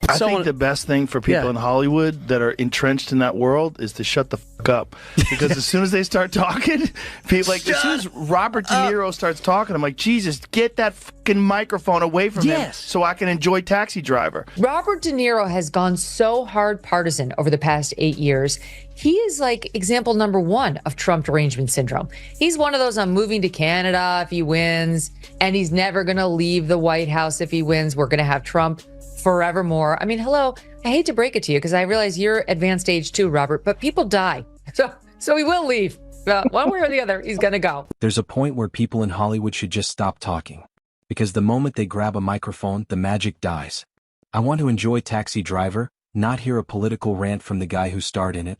I think the best thing for people in Hollywood that are entrenched in that world is to shut the fuck up. Because as soon as they start talking, people as soon as Robert De Niro starts talking, I'm like, Jesus, get that fucking microphone away from him so I can enjoy Taxi Driver. Robert De Niro has gone so hard partisan over the past 8 years. He is like example number one of Trump derangement syndrome. He's one of those, I'm moving to Canada if he wins, and he's never going to leave the White House if he wins. We're going to have Trump forevermore. I mean, hello, I hate to break it to you because I realize you're advanced age too, Robert, but people die. So he will leave. One way or the other, he's going to go. There's a point where people in Hollywood should just stop talking. Because the moment they grab a microphone, the magic dies. I want to enjoy Taxi Driver, not hear a political rant from the guy who starred in it.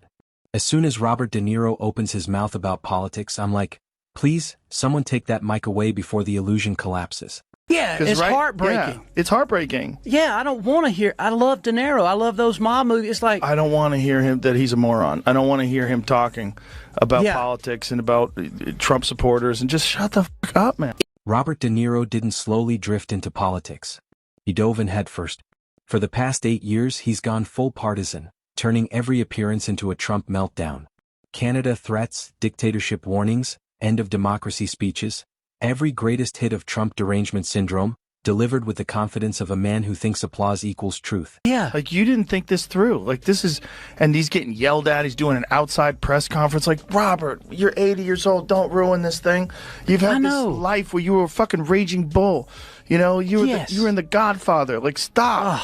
As soon as Robert De Niro opens his mouth about politics, I'm like, please, someone take that mic away before the illusion collapses. Yeah, it's heartbreaking. Yeah, it's heartbreaking. Yeah, I don't want to hear. I love De Niro. I love those mob movies. It's like I don't want to hear him that he's a moron. I don't want to hear him talking about politics and about Trump supporters, and just shut the fuck up, man. Robert De Niro didn't slowly drift into politics. He dove in headfirst. For the past 8 years, he's gone full partisan, turning every appearance into a Trump meltdown. Canada threats, dictatorship warnings, end of democracy speeches. Every greatest hit of Trump derangement syndrome, delivered with the confidence of a man who thinks applause equals truth. Yeah. Like, you didn't think this through. Like, this is, and he's getting yelled at. He's doing an outside press conference. Like, Robert, you're 80 years old. Don't ruin this thing. You've had this life where you were a fucking raging bull. You know, you were in The Godfather. Like, stop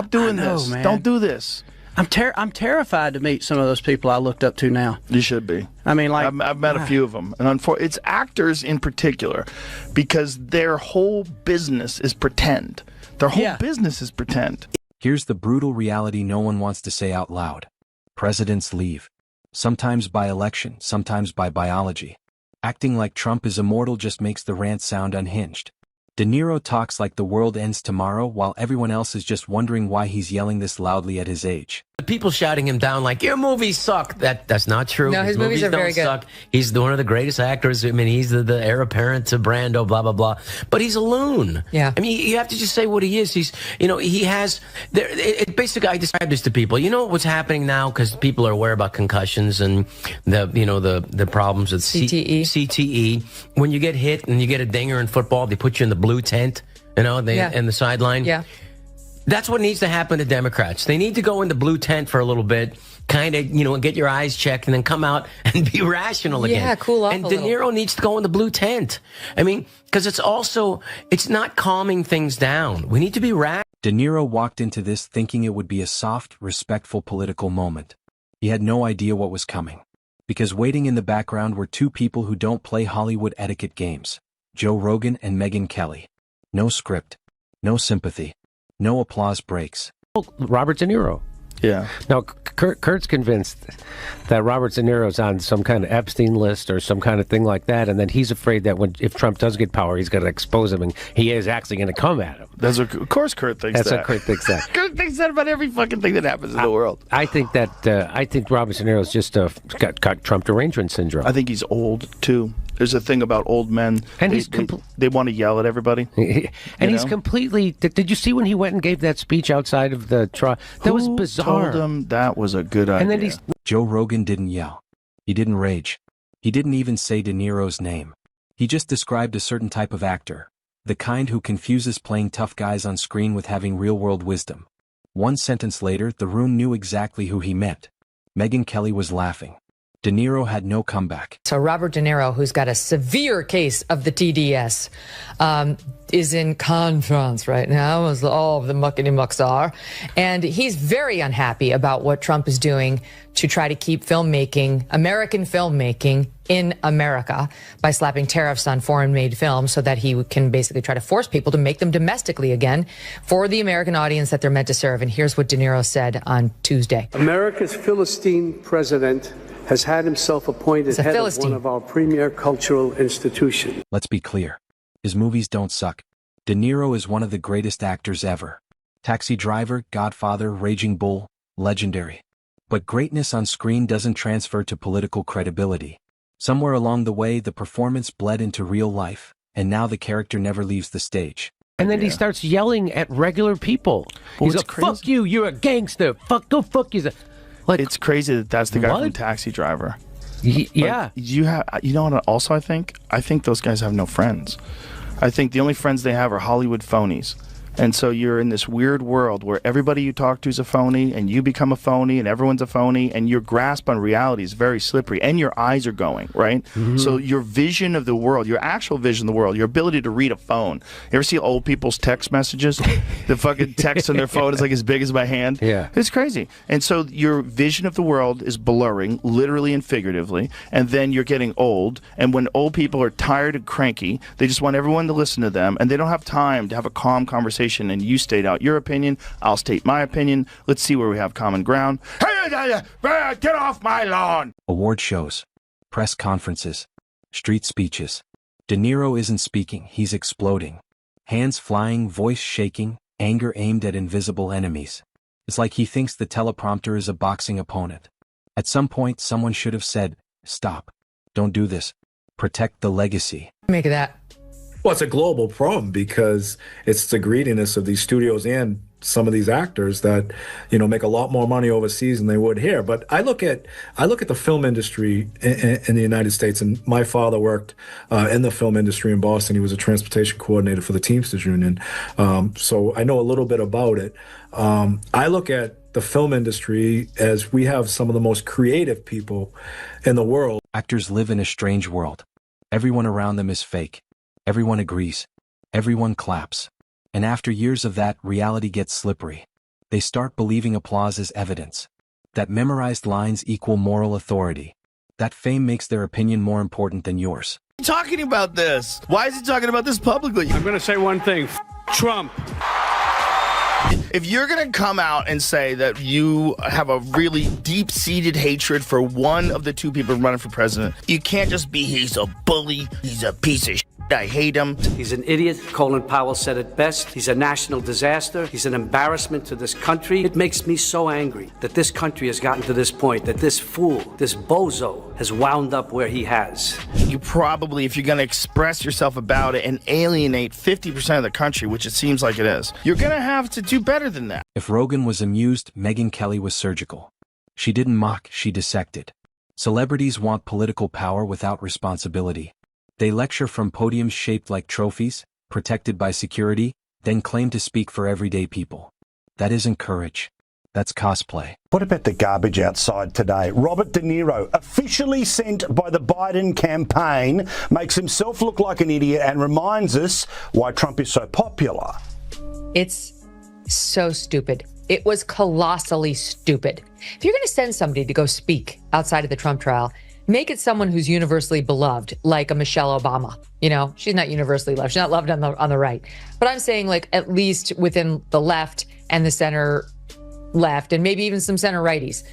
doing this. Man. Don't do this. I'm terrified to meet some of those people I looked up to now. You should be. I mean, like I've met a few of them, and it's actors in particular, because their whole business is pretend. Their whole business is pretend. Here's the brutal reality no one wants to say out loud. Presidents leave. Sometimes by election, sometimes by biology. Acting like Trump is immortal just makes the rant sound unhinged. De Niro talks like the world ends tomorrow while everyone else is just wondering why he's yelling this loudly at his age. The people shouting him down like, your movies suck. That's not true. No, his movies are don't very good. Suck. He's one of the greatest actors. I mean, he's the heir apparent to Brando, blah, blah, blah. But he's a loon. Yeah. I mean, you have to just say what he is. He has, basically, I describe this to people. You know what's happening now? Because people are aware about concussions and the problems with CTE. When you get hit and you get a dinger in football, they put you in the blue tent, in the sideline. Yeah. That's what needs to happen to Democrats. They need to go in the blue tent for a little bit, kind of, get your eyes checked, and then come out and be rational again. Yeah, cool off and a De little. Niro needs to go in the blue tent. I mean, because it's not calming things down. We need to be rational. De Niro walked into this thinking it would be a soft, respectful political moment. He had no idea what was coming. Because waiting in the background were two people who don't play Hollywood etiquette games. Joe Rogan and Megyn Kelly. No script. No sympathy. No applause breaks. Robert De Niro. Yeah. Now, Kurt's convinced that Robert De Niro's on some kind of Epstein list or some kind of thing like that, and then he's afraid that if Trump does get power, he's going to expose him, and he is actually going to come at him. Of course Kurt thinks that. That's what Kurt thinks that. Kurt thinks that about every fucking thing that happens in the world. I think Robert De Niro's just got Trump derangement syndrome. I think he's old, too. There's a thing about old men. And they want to yell at everybody. And he's completely... Did you see when he went and gave that speech outside of the trial? That was bizarre. Told him that was a good idea? And then Joe Rogan didn't yell. He didn't rage. He didn't even say De Niro's name. He just described a certain type of actor. The kind who confuses playing tough guys on screen with having real-world wisdom. One sentence later, the room knew exactly who he meant. Megyn Kelly was laughing. De Niro had no comeback. So Robert De Niro, who's got a severe case of the TDS, is in conference right now, as all of the muckety-mucks are. And he's very unhappy about what Trump is doing to try to keep American filmmaking in America by slapping tariffs on foreign-made films so that he can basically try to force people to make them domestically again for the American audience that they're meant to serve. And here's what De Niro said on Tuesday. America's Philistine president has had himself appointed head of one of our premier cultural institutions. Let's be clear. His movies don't suck. De Niro is one of the greatest actors ever. Taxi Driver, Godfather, Raging Bull, legendary. But greatness on screen doesn't transfer to political credibility. Somewhere along the way, the performance bled into real life, and now the character never leaves the stage. And then he starts yelling at regular people. He's like, fuck you, you're a gangster. Go fuck you. Like, it's crazy that that's the guy from Taxi Driver. Yeah. You know what also I think those guys have no friends. I think the only friends they have are Hollywood phonies. And so you're in this weird world where everybody you talk to is a phony, and you become a phony, and everyone's a phony, and your grasp on reality is very slippery, and your eyes are going, right? Mm-hmm. So your vision of the world, your actual vision of the world, your ability to read a phone. You ever see old people's text messages? The fucking text on their phone is like as big as my hand. Yeah. It's crazy. And so your vision of the world is blurring, literally and figuratively, and then you're getting old, and when old people are tired and cranky, they just want everyone to listen to them, and they don't have time to have a calm conversation. And you state out your opinion, I'll state my opinion. Let's see where we have common ground. Get off my lawn! Award shows, press conferences, street speeches. De Niro isn't speaking, he's exploding. Hands flying, voice shaking, anger aimed at invisible enemies. It's like he thinks the teleprompter is a boxing opponent. At some point, someone should have said, stop. Don't do this. Protect the legacy. Make of that. Well, it's a global problem because it's the greediness of these studios and some of these actors that, make a lot more money overseas than they would here. But I look at the film industry in the United States, and my father worked in the film industry in Boston. He was a transportation coordinator for the Teamsters Union. So I know a little bit about it. I look at the film industry as we have some of the most creative people in the world. Actors live in a strange world. Everyone around them is fake. Everyone agrees. Everyone claps. And after years of that, reality gets slippery. They start believing applause is evidence. That memorized lines equal moral authority. That fame makes their opinion more important than yours. Talking about this. Why is he talking about this publicly? I'm going to say one thing. Trump. If you're going to come out and say that you have a really deep-seated hatred for one of the two people running for president, you can't just be, he's a bully, he's a piece of shit, I hate him. He's an idiot. Colin Powell said it best. He's a national disaster. He's an embarrassment to this country. It makes me so angry that this country has gotten to this point, that this fool, this bozo, has wound up where he has. You probably, if you're going to express yourself about it and alienate 50% of the country, which it seems like it is, you're going to have to do better than that. If Rogan was amused, Megyn Kelly was surgical. She didn't mock, she dissected. Celebrities want political power without responsibility. They lecture from podiums shaped like trophies, protected by security, then claim to speak for everyday people. That isn't courage. That's cosplay. What about the garbage outside today? Robert De Niro, officially sent by the Biden campaign, makes himself look like an idiot and reminds us why Trump is so popular. It's so stupid. It was colossally stupid. If you're going to send somebody to go speak outside of the Trump trial, make it someone who's universally beloved, like a Michelle Obama. She's not universally loved. She's not loved on the right. But I'm saying, like, at least within the left and the center left, and maybe even some center righties.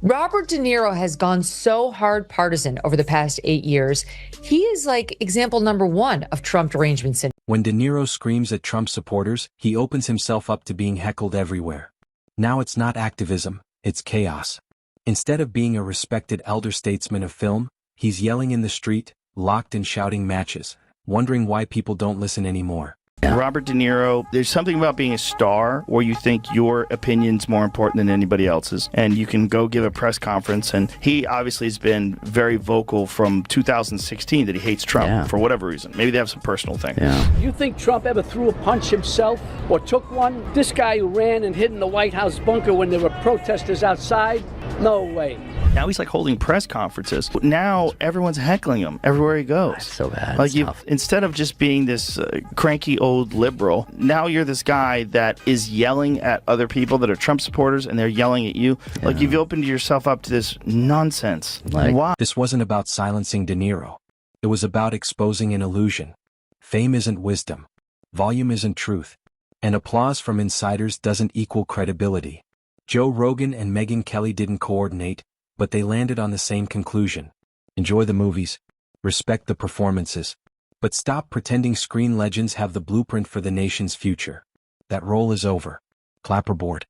Robert De Niro has gone so hard partisan over the past 8 years. He is like example number one of Trump derangement syndrome. When De Niro screams at Trump supporters, he opens himself up to being heckled everywhere. Now it's not activism, it's chaos. Instead of being a respected elder statesman of film, he's yelling in the street, locked and shouting matches, wondering why people don't listen anymore. Robert De Niro, there's something about being a star where you think your opinion's more important than anybody else's, and you can go give a press conference, and he obviously has been very vocal from 2016 that he hates Trump for whatever reason. Maybe they have some personal thing. Yeah. You think Trump ever threw a punch himself or took one? This guy who ran and hid in the White House bunker when there were protesters outside? No way. Now he's like holding press conferences. Now everyone's heckling him everywhere he goes. That's so bad. Like instead of just being this cranky old liberal, now you're this guy that is yelling at other people that are Trump supporters, and they're yelling at you. Yeah. Like you've opened yourself up to this nonsense. Like, why? This wasn't about silencing De Niro. It was about exposing an illusion. Fame isn't wisdom. Volume isn't truth. And applause from insiders doesn't equal credibility. Joe Rogan and Megyn Kelly didn't coordinate, but they landed on the same conclusion. Enjoy the movies, respect the performances, but stop pretending screen legends have the blueprint for the nation's future. That role is over. Clapperboard.